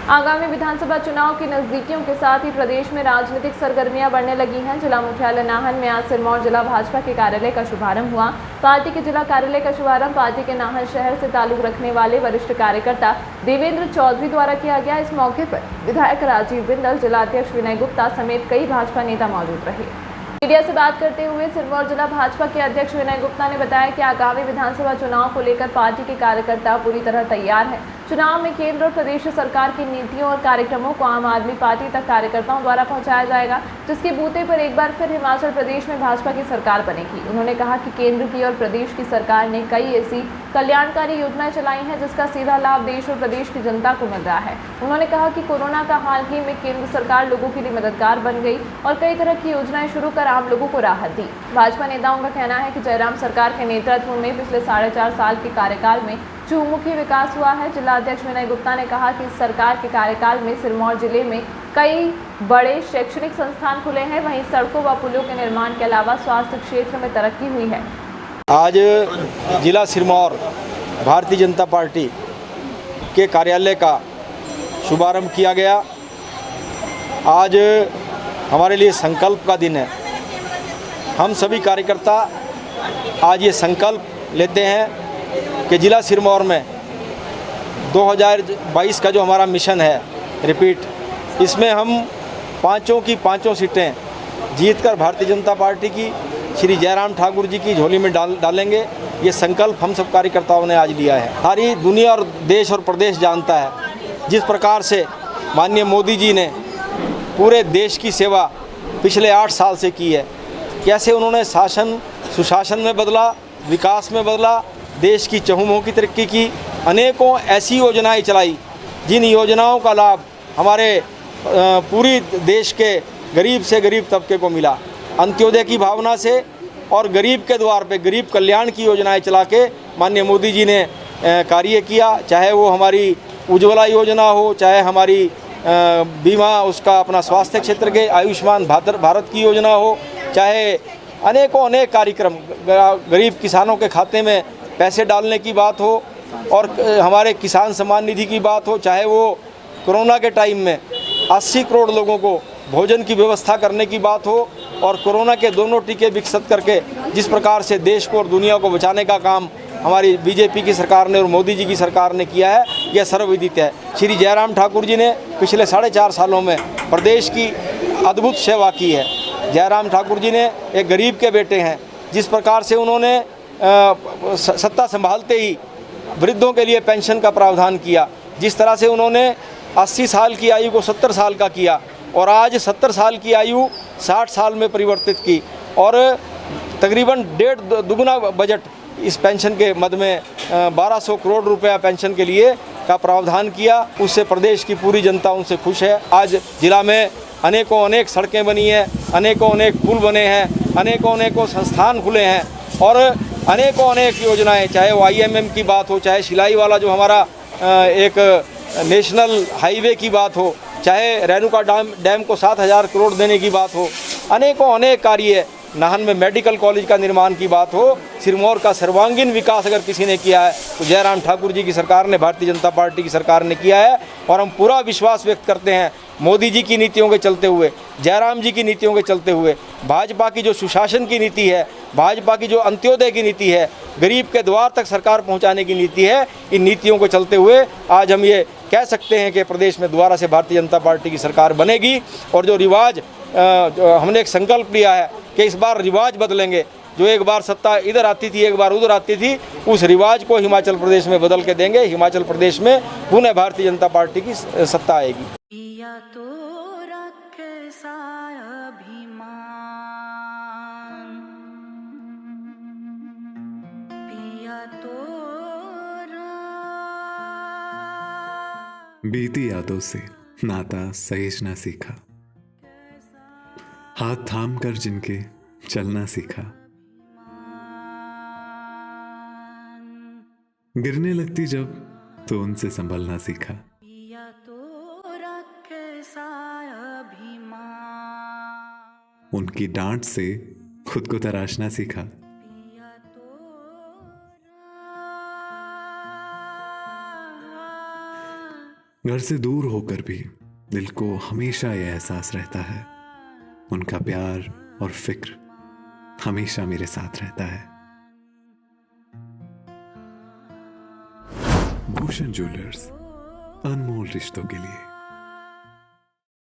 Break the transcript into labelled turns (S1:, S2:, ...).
S1: आगामी विधानसभा चुनाव की नजदीकियों के साथ ही प्रदेश में राजनीतिक सरगर्मियां बढ़ने लगी हैं। जिला मुख्यालय नाहन में आज सिरमौर जिला भाजपा के कार्यालय का शुभारंभ हुआ। पार्टी के जिला कार्यालय का शुभारंभ पार्टी के नाहन शहर से ताल्लुक रखने वाले वरिष्ठ कार्यकर्ता देवेंद्र चौधरी द्वारा किया गया। इस मौके पर विधायक राजीव बिंदल, जिलाध्यक्ष विनय गुप्ता समेत कई भाजपा नेता मौजूद रहे। मीडिया से बात करते हुए सिरमौर जिला भाजपा के अध्यक्ष विनय गुप्ता ने बताया कि आगामी विधानसभा चुनाव को लेकर पार्टी के कार्यकर्ता पूरी तरह तैयार हैं। चुनाव में केंद्र और प्रदेश सरकार की नीतियों और कार्यक्रमों को आम आदमी पार्टी तक कार्यकर्ताओं द्वारा पहुंचाया जाएगा, जिसके बूते पर एक बार फिर हिमाचल प्रदेश में भाजपा की सरकार बनेगी। उन्होंने कहा कि केंद्र की और प्रदेश की सरकार ने कई ऐसी कल्याणकारी योजनाएं चलाई हैं जिसका सीधा लाभ देश और प्रदेश की जनता को मिल रहा है। उन्होंने कहा कि कोरोना का हाल ही में केंद्र सरकार लोगों के लिए मददगार बन गई और कई तरह की योजनाएं शुरू कर आम लोगों को राहत दी। भाजपा नेताओं का कहना है कि जयराम सरकार के नेतृत्व में पिछले 4.5 साल के कार्यकाल में चहुमुखी विकास हुआ है। जिलाध्यक्ष विनय गुप्ता ने कहा कि इस सरकार के कार्यकाल में सिरमौर जिले में कई बड़े शैक्षणिक संस्थान खुले हैं, वहीं सड़कों व पुलों के निर्माण के अलावा स्वास्थ्य क्षेत्र में तरक्की हुई है।
S2: आज जिला सिरमौर भारतीय जनता पार्टी के कार्यालय का शुभारंभ किया गया। आज हमारे लिए संकल्प का दिन है। हम सभी कार्यकर्ता आज ये संकल्प लेते हैं कि जिला सिरमौर में 2022 का जो हमारा मिशन है रिपीट, इसमें हम पाँचों की पाँचों सीटें जीतकर भारतीय जनता पार्टी की श्री जयराम ठाकुर जी की झोली में डालेंगे। ये संकल्प हम सब कार्यकर्ताओं ने आज लिया है। सारी दुनिया और देश और प्रदेश जानता है जिस प्रकार से माननीय मोदी जी ने पूरे देश की सेवा पिछले 8 साल से की है, कैसे उन्होंने शासन सुशासन में बदला, विकास में बदला, देश की चहुमुखी तरक्की की, अनेकों ऐसी योजनाएं चलाई जिन योजनाओं का लाभ हमारे पूरी देश के गरीब से गरीब तबके को मिला। अंत्योदय की भावना से और गरीब के द्वार पे गरीब कल्याण की योजनाएं चला के माननीय मोदी जी ने कार्य किया। चाहे वो हमारी उज्ज्वला योजना हो, चाहे हमारी बीमा उसका अपना स्वास्थ्य क्षेत्र के आयुष्मान भारत की योजना हो, चाहे अनेकों अनेक कार्यक्रम गरीब किसानों के खाते में पैसे डालने की बात हो और हमारे किसान सम्मान निधि की बात हो, चाहे वो कोरोना के टाइम में 80 करोड़ लोगों को भोजन की व्यवस्था करने की बात हो और कोरोना के दोनों टीके विकसित करके जिस प्रकार से देश को और दुनिया को बचाने का काम हमारी बीजेपी की सरकार ने और मोदी जी की सरकार ने किया है, यह सर्वविदित है। श्री जयराम ठाकुर जी ने पिछले 4.5 सालों में प्रदेश की अद्भुत सेवा की है। जयराम ठाकुर जी ने एक गरीब के बेटे हैं। जिस प्रकार से उन्होंने सत्ता संभालते ही वृद्धों के लिए पेंशन का प्रावधान किया, जिस तरह से उन्होंने 80 साल की आयु को 70 साल का किया और आज 70 साल की आयु 60 साल में परिवर्तित की और तकरीबन 1.5 दुगुना बजट इस पेंशन के मद में 1200 करोड़ रुपया पेंशन के लिए का प्रावधान किया। उससे प्रदेश की पूरी जनता उनसे खुश है। आज जिला में अनेकों अनेक सड़कें बनी हैं, अनेकों अनेक पुल बने हैं, अनेकों अनेकों संस्थान खुले हैं और अनेकों अनेक योजनाएं, चाहे वो IMM की बात हो, चाहे सिलाई वाला जो हमारा एक नेशनल हाईवे की बात हो, चाहे रेणुका डैम को 7,000 करोड़ देने की बात हो, अनेकों अनेक कार्य, नाहन में मेडिकल कॉलेज का निर्माण की बात हो, सिरमौर का सर्वांगीण विकास अगर किसी ने किया है तो जयराम ठाकुर जी की सरकार ने, भारतीय जनता पार्टी की सरकार ने किया है। और हम पूरा विश्वास व्यक्त करते हैं मोदी जी की नीतियों के चलते हुए, जयराम जी की नीतियों के चलते हुए, भाजपा की जो सुशासन की नीति है, भाजपा की जो अंत्योदय की नीति है, गरीब के द्वार तक सरकार पहुंचाने की नीति है, इन नीतियों को चलते हुए आज हम ये कह सकते हैं कि प्रदेश में दोबारा से भारतीय जनता पार्टी की सरकार बनेगी। और जो रिवाज हमने एक संकल्प लिया है कि इस बार रिवाज बदलेंगे, जो एक बार सत्ता इधर आती थी एक बार उधर आती थी, उस रिवाज को हिमाचल प्रदेश में बदल के देंगे। हिमाचल प्रदेश में पुनः भारतीय जनता पार्टी की सत्ता आएगी।
S3: तो रखे अभिमान, पिया तो
S4: बीती यादों से नाता सहेजना सीखा, हाथ थाम कर जिनके चलना सीखा, गिरने लगती जब तो उनसे संभलना सीखा, उनकी डांट से खुद को तराशना सीखा, घर से दूर होकर भी दिल को हमेशा यह एहसास रहता है, उनका प्यार और फिक्र हमेशा मेरे साथ रहता है। भूषण ज्वेलर्स, अनमोल रिश्तों के लिए।